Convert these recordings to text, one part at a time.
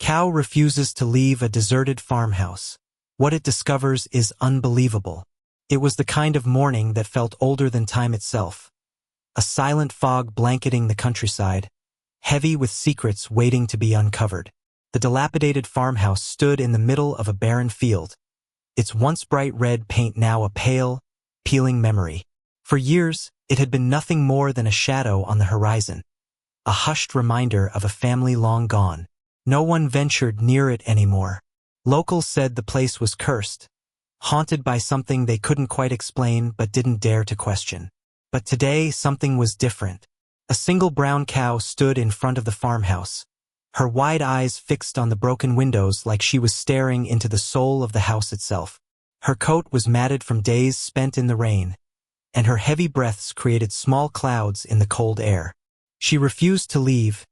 cow refuses to leave a deserted farmhouse. What it discovers is unbelievable. It was the kind of morning that felt older than time itself. A silent fog blanketing the countryside, heavy with secrets waiting to be uncovered. The dilapidated farmhouse stood in the middle of a barren field, its once bright red paint now a pale, peeling memory. For years, it had been nothing more than a shadow on the horizon, a hushed reminder of a family long gone. No one ventured near it anymore. Locals said the place was cursed, haunted by something they couldn't quite explain but didn't dare to question. But today, something was different. A single brown cow stood in front of the farmhouse, her wide eyes fixed on the broken windows like she was staring into the soul of the house itself. Her coat was matted from days spent in the rain, and her heavy breaths created small clouds in the cold air. She refused to leave,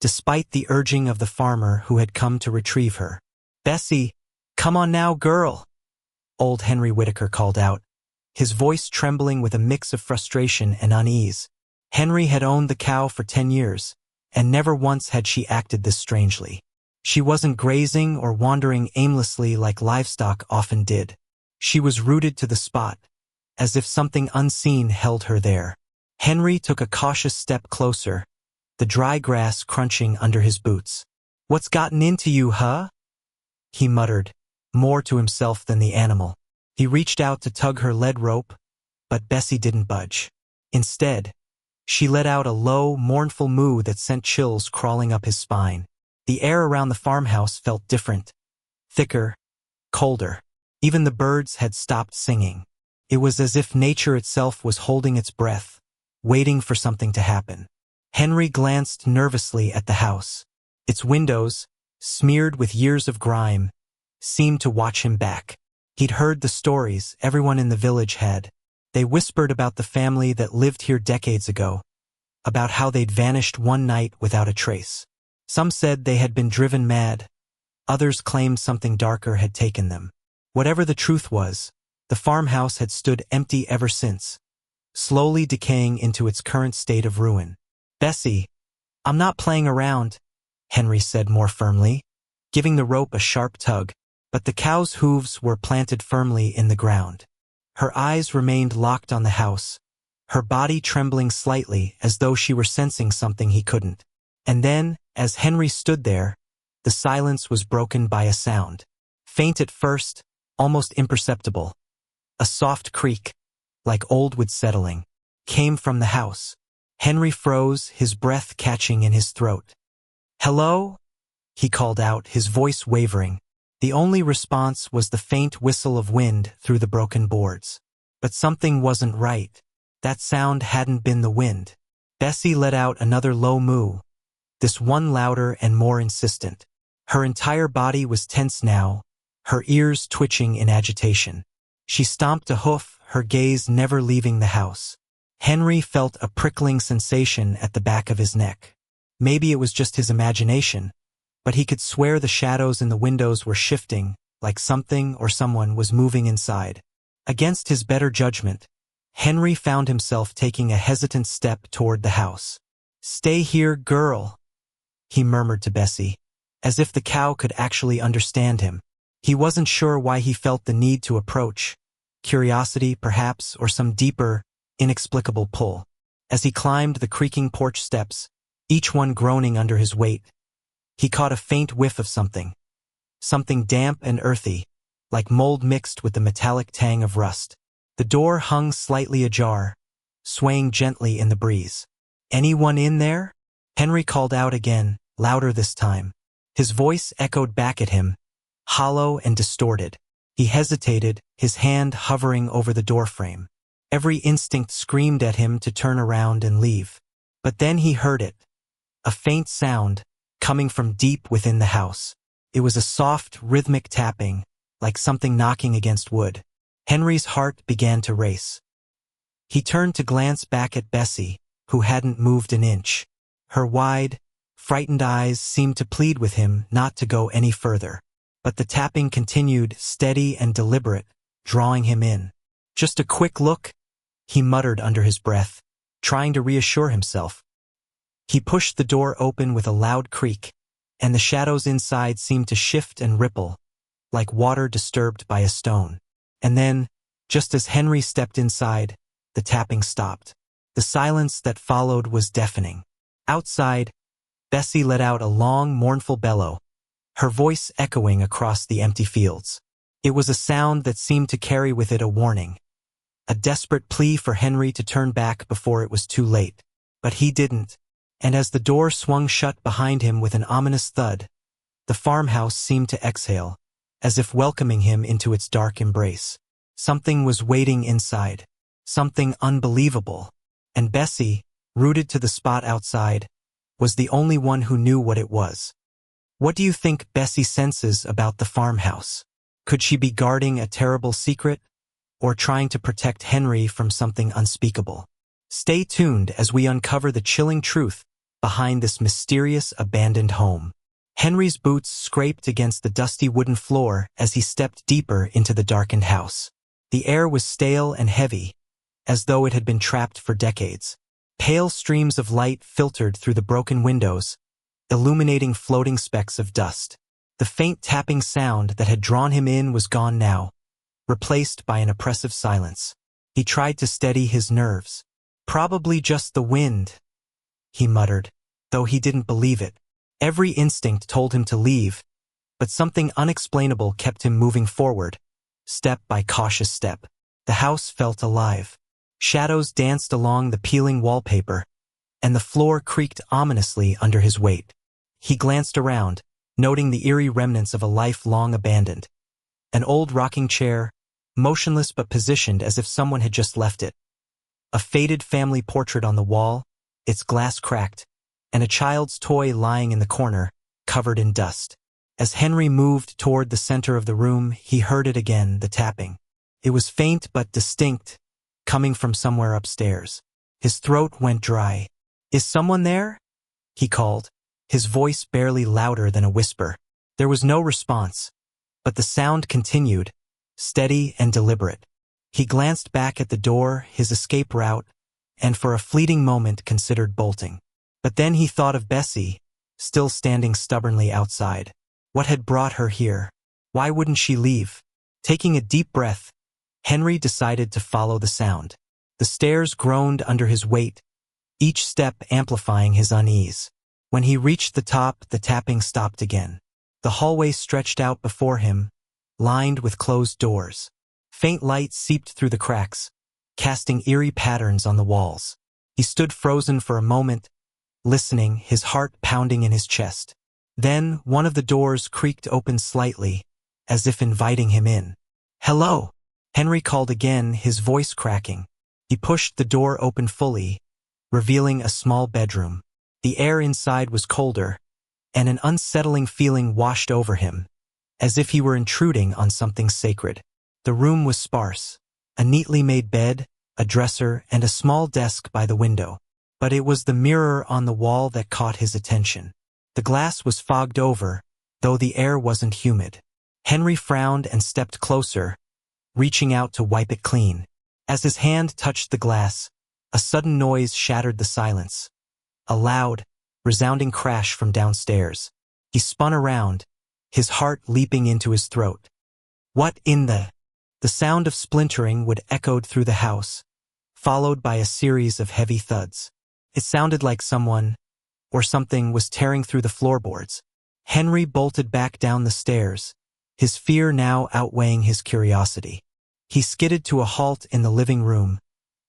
despite the urging of the farmer who had come to retrieve her. "Bessie, come on now, girl," old Henry Whitaker called out, his voice trembling with a mix of frustration and unease. Henry had owned the cow for 10 years, and never once had she acted this strangely. She wasn't grazing or wandering aimlessly like livestock often did. She was rooted to the spot, as if something unseen held her there. Henry took a cautious step closer, the dry grass crunching under his boots. "What's gotten into you, huh?" he muttered, more to himself than the animal. He reached out to tug her lead rope, but Bessie didn't budge. Instead, she let out a low, mournful moo that sent chills crawling up his spine. The air around the farmhouse felt different, thicker, colder. Even the birds had stopped singing. It was as if nature itself was holding its breath, waiting for something to happen. Henry glanced nervously at the house. Its windows, smeared with years of grime, seemed to watch him back. He'd heard the stories everyone in the village had. They whispered about the family that lived here decades ago, about how they'd vanished one night without a trace. Some said they had been driven mad. Others claimed something darker had taken them. Whatever the truth was, the farmhouse had stood empty ever since, slowly decaying into its current state of ruin. "Bessie, I'm not playing around," Henry said more firmly, giving the rope a sharp tug, but the cow's hooves were planted firmly in the ground. Her eyes remained locked on the house, her body trembling slightly as though she were sensing something he couldn't. And then, as Henry stood there, the silence was broken by a sound. Faint at first, almost imperceptible. A soft creak, like old wood settling, came from the house. Henry froze, his breath catching in his throat. "Hello?" he called out, his voice wavering. The only response was the faint whistle of wind through the broken boards. But something wasn't right. That sound hadn't been the wind. Bessie let out another low moo, this one louder and more insistent. Her entire body was tense now, her ears twitching in agitation. She stomped a hoof, her gaze never leaving the house. Henry felt a prickling sensation at the back of his neck. Maybe it was just his imagination, but he could swear the shadows in the windows were shifting, like something or someone was moving inside. Against his better judgment, Henry found himself taking a hesitant step toward the house. "Stay here, girl," he murmured to Bessie, as if the cow could actually understand him. He wasn't sure why he felt the need to approach, curiosity perhaps, or some deeper, inexplicable pull. As he climbed the creaking porch steps, each one groaning under his weight, he caught a faint whiff of something damp and earthy, like mold mixed with the metallic tang of rust. The door hung slightly ajar, swaying gently in the breeze. "Anyone in there?" Henry called out again, louder this time. His voice echoed back at him, hollow and distorted. He hesitated, his hand hovering over the doorframe. Every instinct screamed at him to turn around and leave. But then he heard it. A faint sound, coming from deep within the house. It was a soft, rhythmic tapping, like something knocking against wood. Henry's heart began to race. He turned to glance back at Bessie, who hadn't moved an inch. Her wide, frightened eyes seemed to plead with him not to go any further. But the tapping continued, steady and deliberate, drawing him in. "Just a quick look," he muttered under his breath, trying to reassure himself. He pushed the door open with a loud creak, and the shadows inside seemed to shift and ripple, like water disturbed by a stone. And then, just as Henry stepped inside, the tapping stopped. The silence that followed was deafening. Outside, Bessie let out a long, mournful bellow, her voice echoing across the empty fields. It was a sound that seemed to carry with it a warning, a desperate plea for Henry to turn back before it was too late. But he didn't, and as the door swung shut behind him with an ominous thud, the farmhouse seemed to exhale, as if welcoming him into its dark embrace. Something was waiting inside, something unbelievable, and Bessie, rooted to the spot outside, was the only one who knew what it was. What do you think Bessie senses about the farmhouse? Could she be guarding a terrible secret, or trying to protect Henry from something unspeakable? Stay tuned as we uncover the chilling truth behind this mysterious abandoned home. Henry's boots scraped against the dusty wooden floor as he stepped deeper into the darkened house. The air was stale and heavy, as though it had been trapped for decades. Pale streams of light filtered through the broken windows, illuminating floating specks of dust. The faint tapping sound that had drawn him in was gone now, replaced by an oppressive silence. He tried to steady his nerves. "Probably just the wind," he muttered, though he didn't believe it. Every instinct told him to leave, but something unexplainable kept him moving forward, step by cautious step. The house felt alive. Shadows danced along the peeling wallpaper, and the floor creaked ominously under his weight. He glanced around, noting the eerie remnants of a life long abandoned. An old rocking chair, motionless but positioned as if someone had just left it. A faded family portrait on the wall, its glass cracked, and a child's toy lying in the corner, covered in dust. As Henry moved toward the center of the room, he heard it again, the tapping. It was faint but distinct, coming from somewhere upstairs. His throat went dry. "Is someone there?" he called, his voice barely louder than a whisper. There was no response, but the sound continued, steady and deliberate. He glanced back at the door, his escape route, and for a fleeting moment considered bolting. But then he thought of Bessie, still standing stubbornly outside. What had brought her here? Why wouldn't she leave? Taking a deep breath, Henry decided to follow the sound. The stairs groaned under his weight, each step amplifying his unease. When he reached the top, the tapping stopped again. The hallway stretched out before him, lined with closed doors. Faint light seeped through the cracks, casting eerie patterns on the walls. He stood frozen for a moment, listening, his heart pounding in his chest. Then one of the doors creaked open slightly, as if inviting him in. "Hello!" Henry called again, his voice cracking. He pushed the door open fully, revealing a small bedroom. The air inside was colder, and an unsettling feeling washed over him, as if he were intruding on something sacred. The room was sparse, a neatly made bed, a dresser, and a small desk by the window. But it was the mirror on the wall that caught his attention. The glass was fogged over, though the air wasn't humid. Henry frowned and stepped closer, reaching out to wipe it clean. As his hand touched the glass, a sudden noise shattered the silence. A loud, resounding crash from downstairs. He spun around, his heart leaping into his throat. What in the... The sound of splintering would echoed through the house, followed by a series of heavy thuds. It sounded like someone, or something, was tearing through the floorboards. Henry bolted back down the stairs, his fear now outweighing his curiosity. He skidded to a halt in the living room,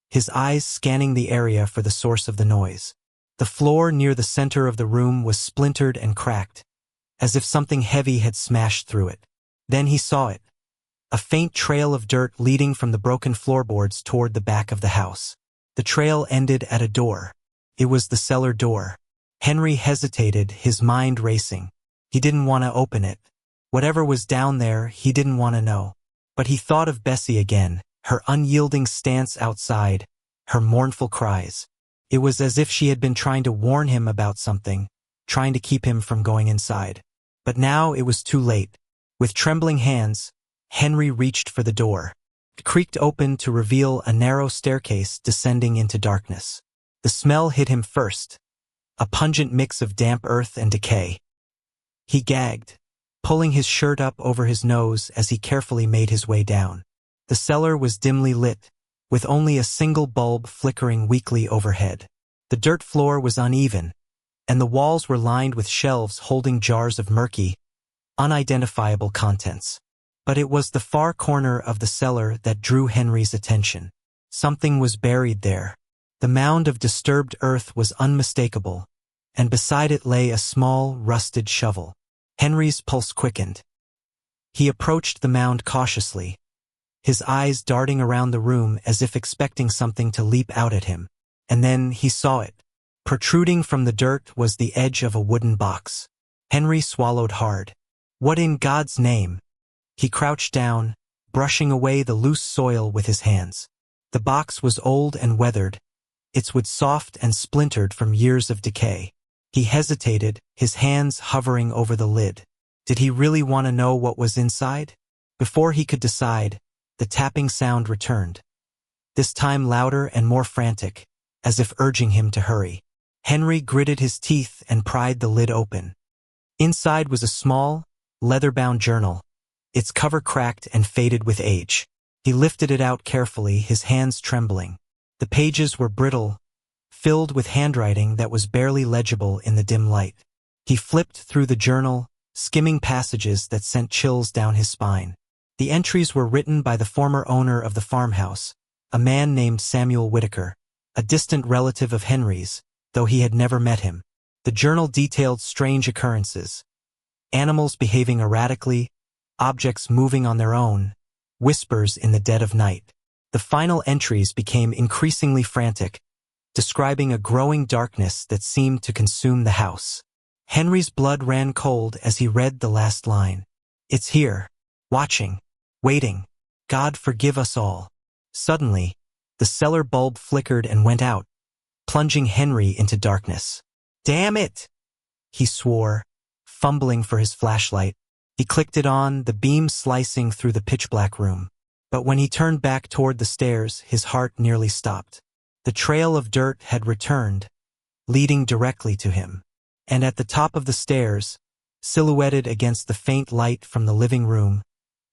his eyes scanning the area for the source of the noise. The floor near the center of the room was splintered and cracked, as if something heavy had smashed through it. Then he saw it, a faint trail of dirt leading from the broken floorboards toward the back of the house. The trail ended at a door. It was the cellar door. Henry hesitated, his mind racing. He didn't want to open it. Whatever was down there, he didn't want to know. But he thought of Bessie again, her unyielding stance outside, her mournful cries. It was as if she had been trying to warn him about something, trying to keep him from going inside. But now it was too late. With trembling hands, Henry reached for the door. It creaked open to reveal a narrow staircase descending into darkness. The smell hit him first, a pungent mix of damp earth and decay. He gagged, pulling his shirt up over his nose as he carefully made his way down. The cellar was dimly lit, with only a single bulb flickering weakly overhead. The dirt floor was uneven, and the walls were lined with shelves holding jars of murky, unidentifiable contents. But it was the far corner of the cellar that drew Henry's attention. Something was buried there. The mound of disturbed earth was unmistakable, and beside it lay a small, rusted shovel. Henry's pulse quickened. He approached the mound cautiously, his eyes darting around the room as if expecting something to leap out at him. And then he saw it. Protruding from the dirt was the edge of a wooden box. Henry swallowed hard. What in God's name? He crouched down, brushing away the loose soil with his hands. The box was old and weathered, its wood soft and splintered from years of decay. He hesitated, his hands hovering over the lid. Did he really want to know what was inside? Before he could decide, the tapping sound returned. This time louder and more frantic, as if urging him to hurry. Henry gritted his teeth and pried the lid open. Inside was a small, leather-bound journal, its cover cracked and faded with age. He lifted it out carefully, his hands trembling. The pages were brittle, filled with handwriting that was barely legible in the dim light. He flipped through the journal, skimming passages that sent chills down his spine. The entries were written by the former owner of the farmhouse, a man named Samuel Whitaker, a distant relative of Henry's, though he had never met him. The journal detailed strange occurrences. Animals behaving erratically, objects moving on their own, whispers in the dead of night. The final entries became increasingly frantic, describing a growing darkness that seemed to consume the house. Henry's blood ran cold as he read the last line. It's here, watching, waiting. God forgive us all. Suddenly, the cellar bulb flickered and went out, plunging Henry into darkness. Damn it! He swore, fumbling for his flashlight. He clicked it on, the beam slicing through the pitch-black room. But when he turned back toward the stairs, his heart nearly stopped. The trail of dirt had returned, leading directly to him. And at the top of the stairs, silhouetted against the faint light from the living room,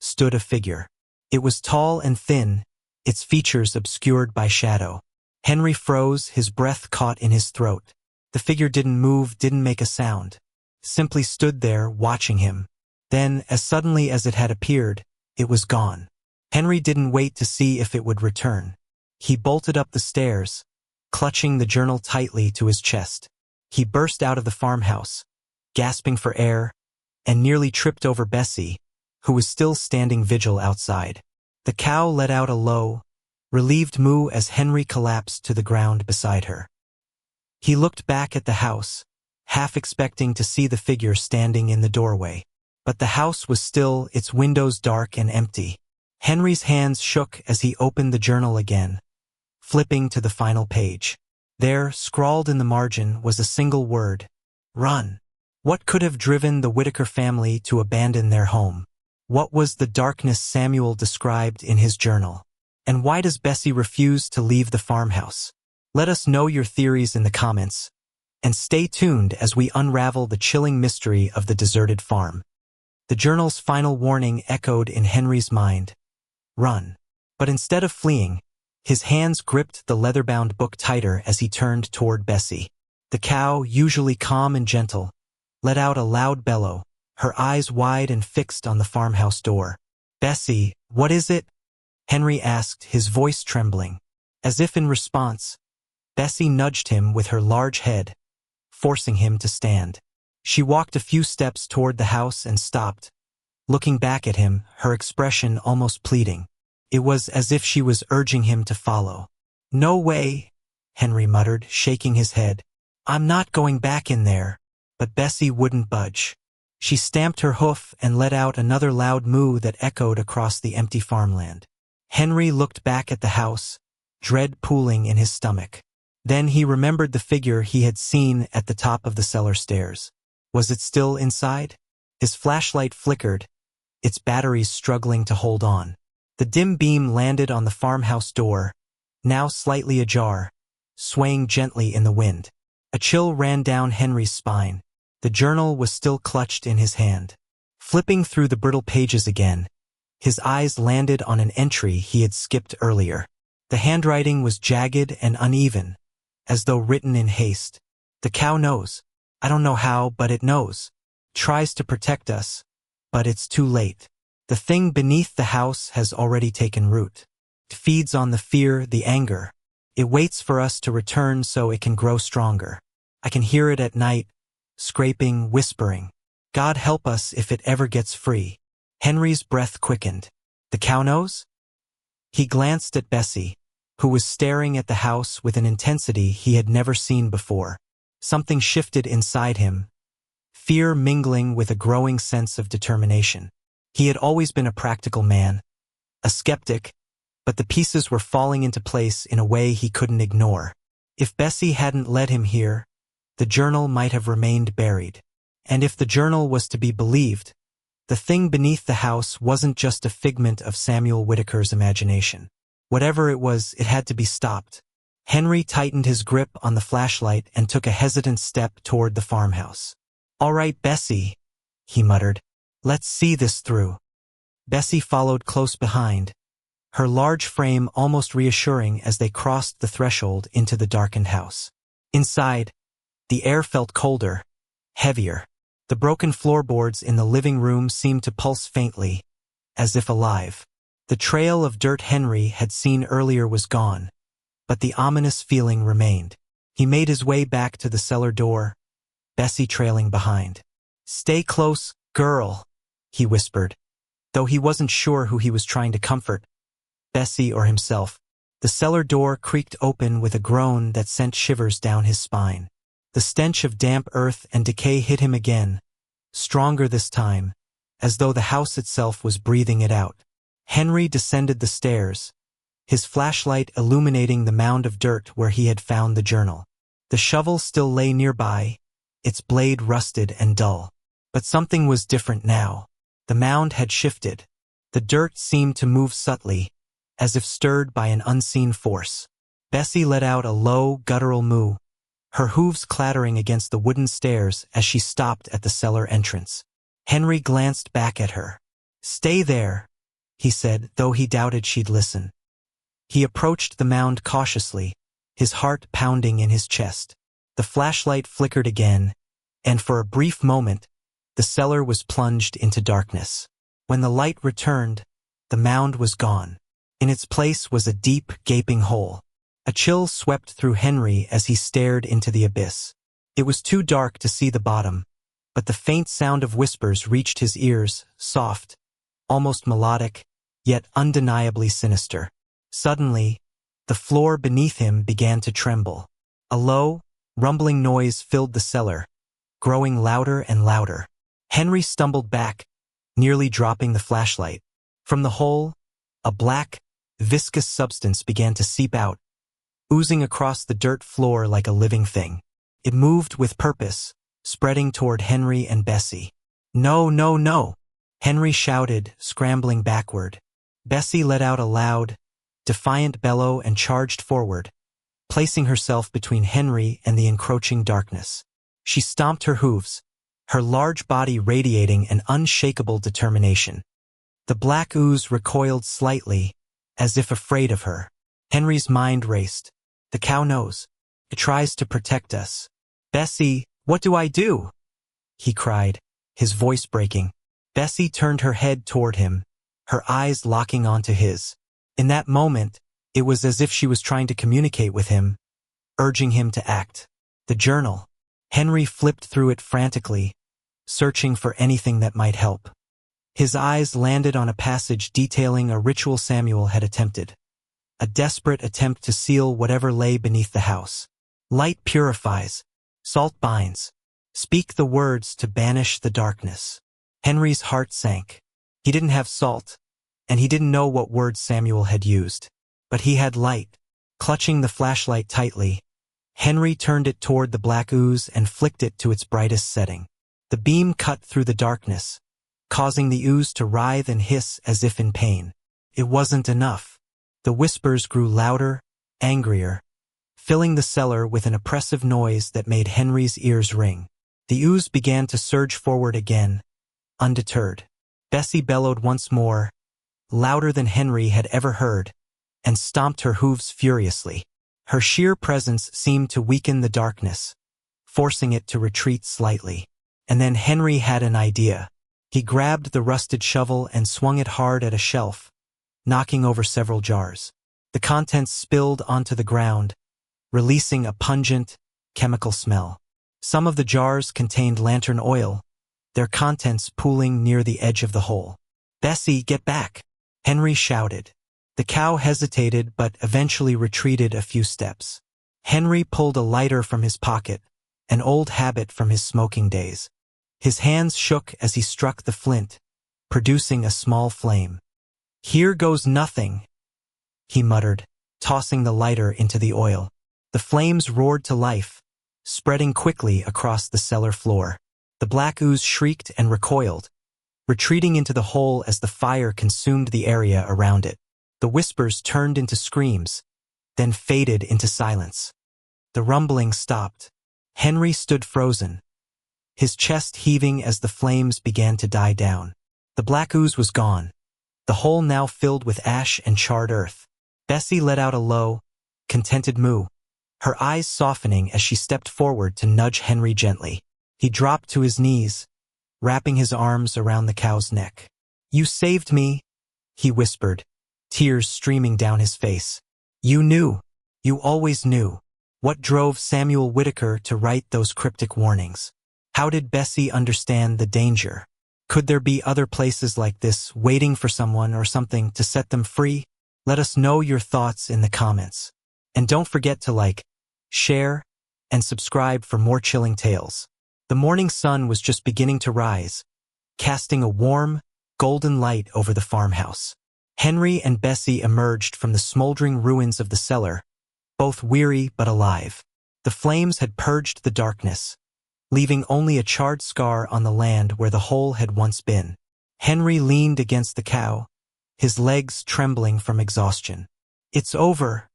stood a figure. It was tall and thin, its features obscured by shadow. Henry froze, his breath caught in his throat. The figure didn't move, didn't make a sound. Simply stood there, watching him. Then, as suddenly as it had appeared, it was gone. Henry didn't wait to see if it would return. He bolted up the stairs, clutching the journal tightly to his chest. He burst out of the farmhouse, gasping for air, and nearly tripped over Bessie, who was still standing vigil outside. The cow let out a low, relieved moo as Henry collapsed to the ground beside her. He looked back at the house, half expecting to see the figure standing in the doorway. But the house was still, its windows dark and empty. Henry's hands shook as he opened the journal again, flipping to the final page. There, scrawled in the margin, was a single word: run. What could have driven the Whitaker family to abandon their home? What was the darkness Samuel described in his journal? And why does Bessie refuse to leave the farmhouse? Let us know your theories in the comments, and stay tuned as we unravel the chilling mystery of the deserted farm. The journal's final warning echoed in Henry's mind: run. But instead of fleeing, his hands gripped the leather-bound book tighter as he turned toward Bessie. The cow, usually calm and gentle, let out a loud bellow, her eyes wide and fixed on the farmhouse door. Bessie, what is it? Henry asked, his voice trembling. As if in response, Bessie nudged him with her large head, forcing him to stand. She walked a few steps toward the house and stopped, looking back at him, her expression almost pleading. It was as if she was urging him to follow. No way, Henry muttered, shaking his head. I'm not going back in there. But Bessie wouldn't budge. She stamped her hoof and let out another loud moo that echoed across the empty farmland. Henry looked back at the house, dread pooling in his stomach. Then he remembered the figure he had seen at the top of the cellar stairs. Was it still inside? His flashlight flickered, its batteries struggling to hold on. The dim beam landed on the farmhouse door, now slightly ajar, swaying gently in the wind. A chill ran down Henry's spine. The journal was still clutched in his hand. Flipping through the brittle pages again, his eyes landed on an entry he had skipped earlier. The handwriting was jagged and uneven, as though written in haste. The cow knows. I don't know how, but it knows. Tries to protect us, but it's too late. The thing beneath the house has already taken root. It feeds on the fear, the anger. It waits for us to return so it can grow stronger. I can hear it at night, scraping, whispering. God help us if it ever gets free. Henry's breath quickened. The cow knows? He glanced at Bessie, who was staring at the house with an intensity he had never seen before. Something shifted inside him, fear mingling with a growing sense of determination. He had always been a practical man, a skeptic, but the pieces were falling into place in a way he couldn't ignore. If Bessie hadn't led him here, the journal might have remained buried. And if the journal was to be believed, the thing beneath the house wasn't just a figment of Samuel Whitaker's imagination. Whatever it was, it had to be stopped. Henry tightened his grip on the flashlight and took a hesitant step toward the farmhouse. "All right, Bessie," he muttered. "Let's see this through." Bessie followed close behind, her large frame almost reassuring as they crossed the threshold into the darkened house. Inside, the air felt colder, heavier. The broken floorboards in the living room seemed to pulse faintly, as if alive. The trail of dirt Henry had seen earlier was gone, but the ominous feeling remained. He made his way back to the cellar door, Bessie trailing behind. "Stay close, girl," he whispered, though he wasn't sure who he was trying to comfort, Bessie or himself. The cellar door creaked open with a groan that sent shivers down his spine. The stench of damp earth and decay hit him again, stronger this time, as though the house itself was breathing it out. Henry descended the stairs, his flashlight illuminating the mound of dirt where he had found the journal. The shovel still lay nearby, its blade rusted and dull. But something was different now. The mound had shifted. The dirt seemed to move subtly, as if stirred by an unseen force. Bessie let out a low, guttural moo, her hooves clattering against the wooden stairs as she stopped at the cellar entrance. Henry glanced back at her. "Stay there," he said, though he doubted she'd listen. He approached the mound cautiously, his heart pounding in his chest. The flashlight flickered again, and for a brief moment, the cellar was plunged into darkness. When the light returned, the mound was gone. In its place was a deep, gaping hole. A chill swept through Henry as he stared into the abyss. It was too dark to see the bottom, but the faint sound of whispers reached his ears, soft, almost melodic, yet undeniably sinister. Suddenly, the floor beneath him began to tremble. A low, rumbling noise filled the cellar, growing louder and louder. Henry stumbled back, nearly dropping the flashlight. From the hole, a black, viscous substance began to seep out, oozing across the dirt floor like a living thing. It moved with purpose, spreading toward Henry and Bessie. "No, no, no!" Henry shouted, scrambling backward. Bessie let out a loud, defiant bellow and charged forward, placing herself between Henry and the encroaching darkness. She stomped her hooves, her large body radiating an unshakable determination. The black ooze recoiled slightly, as if afraid of her. Henry's mind raced. The cow knows. It tries to protect us. "Bessie, what do I do?" he cried, his voice breaking. Bessie turned her head toward him, her eyes locking onto his. In that moment, it was as if she was trying to communicate with him, urging him to act. The journal. Henry flipped through it frantically, searching for anything that might help. His eyes landed on a passage detailing a ritual Samuel had attempted. A desperate attempt to seal whatever lay beneath the house. Light purifies. Salt binds. Speak the words to banish the darkness. Henry's heart sank. He didn't have salt, and he didn't know what words Samuel had used. But he had light. Clutching the flashlight tightly, Henry turned it toward the black ooze and flicked it to its brightest setting. The beam cut through the darkness, causing the ooze to writhe and hiss as if in pain. It wasn't enough. The whispers grew louder, angrier, filling the cellar with an oppressive noise that made Henry's ears ring. The ooze began to surge forward again, undeterred. Bessie bellowed once more, louder than Henry had ever heard, and stomped her hooves furiously. Her sheer presence seemed to weaken the darkness, forcing it to retreat slightly. And then Henry had an idea. He grabbed the rusted shovel and swung it hard at a shelf, knocking over several jars. The contents spilled onto the ground, releasing a pungent, chemical smell. Some of the jars contained lantern oil, their contents pooling near the edge of the hole. "Bessie, get back!" Henry shouted. The cow hesitated but eventually retreated a few steps. Henry pulled a lighter from his pocket, an old habit from his smoking days. His hands shook as he struck the flint, producing a small flame. "Here goes nothing," he muttered, tossing the lighter into the oil. The flames roared to life, spreading quickly across the cellar floor. The black ooze shrieked and recoiled, retreating into the hole as the fire consumed the area around it. The whispers turned into screams, then faded into silence. The rumbling stopped. Henry stood frozen, his chest heaving as the flames began to die down. The black ooze was gone, the hole now filled with ash and charred earth. Bessie let out a low, contented moo, her eyes softening as she stepped forward to nudge Henry gently. He dropped to his knees, wrapping his arms around the cow's neck. "You saved me," he whispered, tears streaming down his face. "You knew. You always knew." What drove Samuel Whitaker to write those cryptic warnings? How did Bessie understand the danger? Could there be other places like this waiting for someone or something to set them free? Let us know your thoughts in the comments. And don't forget to like, share, and subscribe for more chilling tales. The morning sun was just beginning to rise, casting a warm, golden light over the farmhouse. Henry and Bessie emerged from the smoldering ruins of the cellar, both weary but alive. The flames had purged the darkness, leaving only a charred scar on the land where the hole had once been. Henry leaned against the cow, his legs trembling from exhaustion. "It's over,"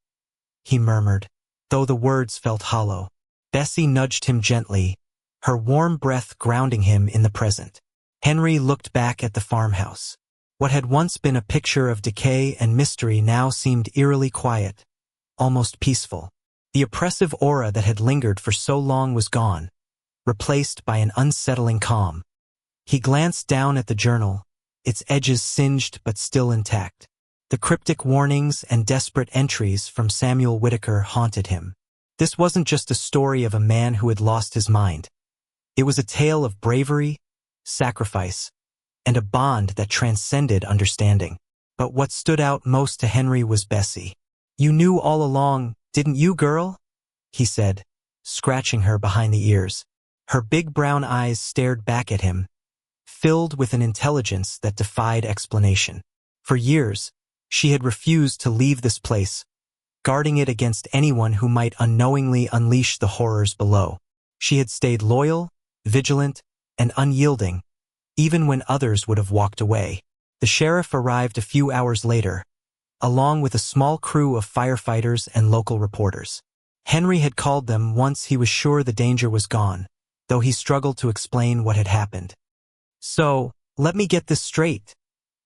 he murmured, though the words felt hollow. Bessie nudged him gently, her warm breath grounding him in the present. Henry looked back at the farmhouse. What had once been a picture of decay and mystery now seemed eerily quiet, almost peaceful. The oppressive aura that had lingered for so long was gone, replaced by an unsettling calm. He glanced down at the journal, its edges singed but still intact. The cryptic warnings and desperate entries from Samuel Whitaker haunted him. This wasn't just a story of a man who had lost his mind. It was a tale of bravery, sacrifice, and a bond that transcended understanding. But what stood out most to Henry was Bessie. "You knew all along, didn't you, girl?" he said, scratching her behind the ears. Her big brown eyes stared back at him, filled with an intelligence that defied explanation. For years, she had refused to leave this place, guarding it against anyone who might unknowingly unleash the horrors below. She had stayed loyal, vigilant, and unyielding, even when others would have walked away. The sheriff arrived a few hours later, along with a small crew of firefighters and local reporters. Henry had called them once he was sure the danger was gone, though he struggled to explain what had happened. "So, let me get this straight,"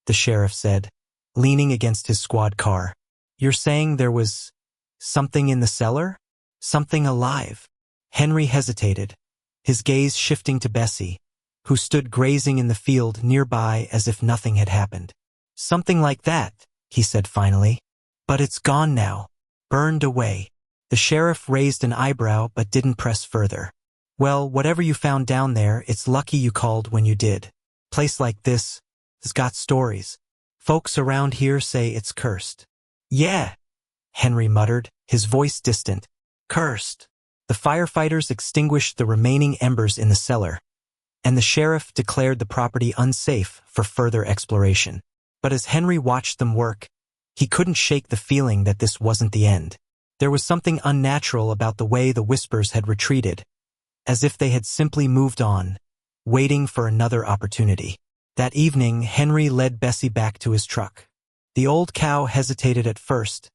the sheriff said, leaning against his squad car. "You're saying there was something in the cellar? Something alive?" Henry hesitated, his gaze shifting to Bessie, who stood grazing in the field nearby as if nothing had happened. "Something like that," he said finally. "But it's gone now, burned away." The sheriff raised an eyebrow but didn't press further. "Well, whatever you found down there, it's lucky you called when you did. Place like this has got stories. Folks around here say it's cursed." "Yeah," Henry muttered, his voice distant. "Cursed." The firefighters extinguished the remaining embers in the cellar, and the sheriff declared the property unsafe for further exploration. But as Henry watched them work, he couldn't shake the feeling that this wasn't the end. There was something unnatural about the way the whispers had retreated, as if they had simply moved on, waiting for another opportunity. That evening, Henry led Bessie back to his truck. The old cow hesitated at first,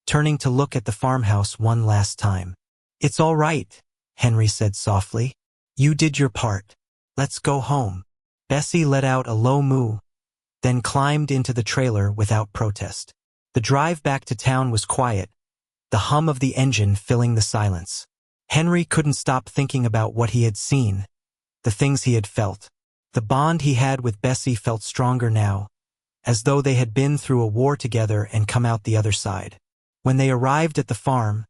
turning to look at the farmhouse one last time. "It's all right," Henry said softly. You did your part. Let's go home. Bessie let out a low moo, then climbed into the trailer without protest. The drive back to town was quiet, the hum of the engine filling the silence. Henry couldn't stop thinking about what he had seen, the things he had felt. The bond he had with Bessie felt stronger now, as though they had been through a war together and come out the other side. When they arrived at the farm,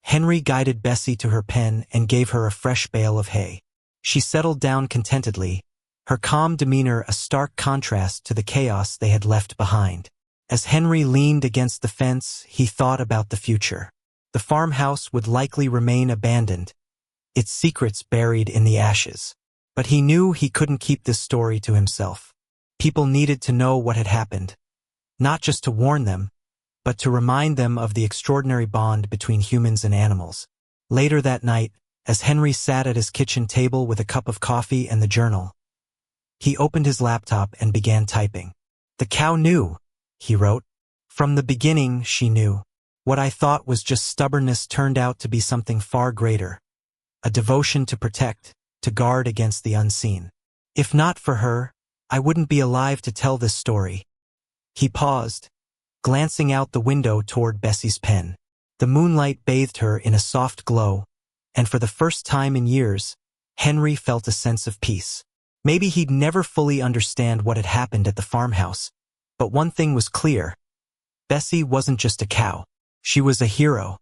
Henry guided Bessie to her pen and gave her a fresh bale of hay. She settled down contentedly, her calm demeanor a stark contrast to the chaos they had left behind. As Henry leaned against the fence, he thought about the future. The farmhouse would likely remain abandoned, its secrets buried in the ashes. But he knew he couldn't keep this story to himself. People needed to know what had happened, not just to warn them, but to remind them of the extraordinary bond between humans and animals. Later that night, as Henry sat at his kitchen table with a cup of coffee and the journal, he opened his laptop and began typing. "The cow knew," he wrote. "From the beginning, she knew. What I thought was just stubbornness turned out to be something far greater, a devotion to protect, to guard against the unseen. If not for her, I wouldn't be alive to tell this story." He paused, glancing out the window toward Bessie's pen. The moonlight bathed her in a soft glow, and for the first time in years, Henry felt a sense of peace. Maybe he'd never fully understand what had happened at the farmhouse, but one thing was clear. Bessie wasn't just a cow. She was a hero,